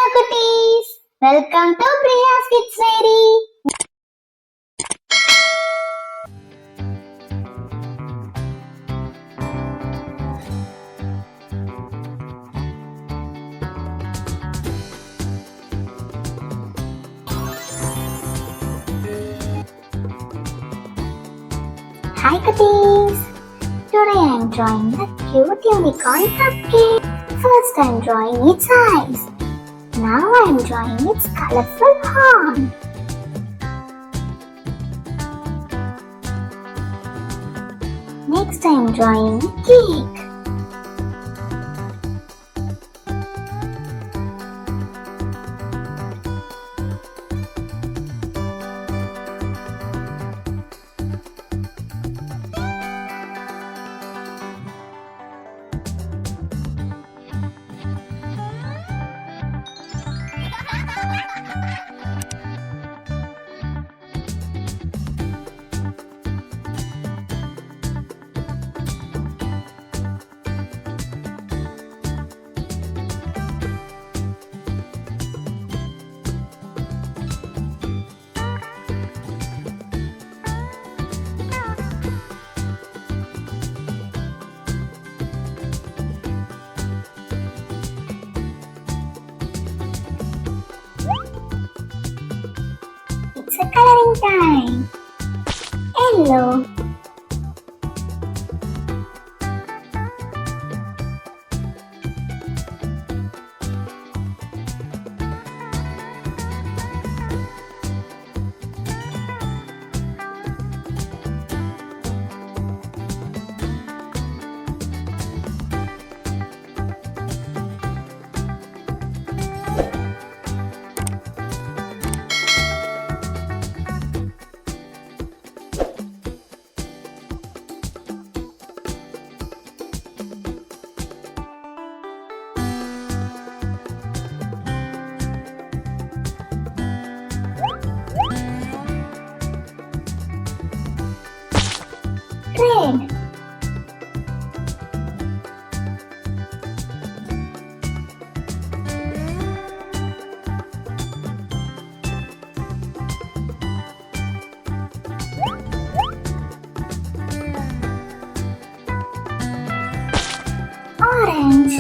cuties! Welcome to Priya's Kids Diary. Hi cuties! Today I am drawing the cute unicorn cupcake. First I am drawing its eyes. Now I am drawing its colorful horn. Next I am drawing a cake. It's a coloring time. Yellow, red, orange,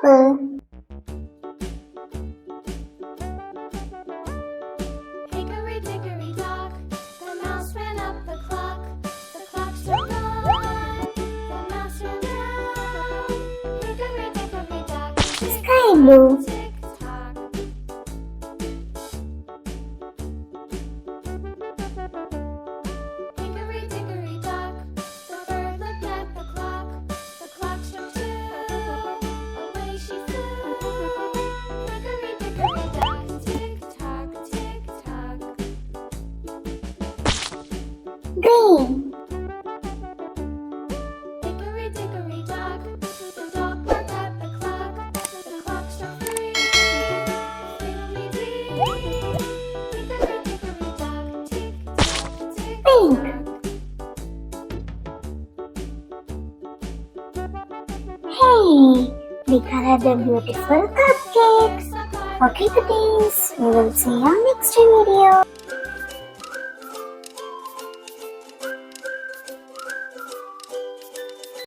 purple, Hickory dickory dock, the mouse ran up the clock. The clock struck one, the mouse ran down. Hickory dickory dock, sky blue, tick tock. Hickory dickory dock, the bird looked at the clock. The clock struck two, away she flew. Hickory dickory dock, tick tock, tick tock. green, Hickory dickory dock, the dog barked at the clock. The clock struck three, fiddly-dee. Hickory dickory dock, tick tock, tick pink, tock. hey, we colored the beautiful cupcakes. Okay cuties, we will see you on next video.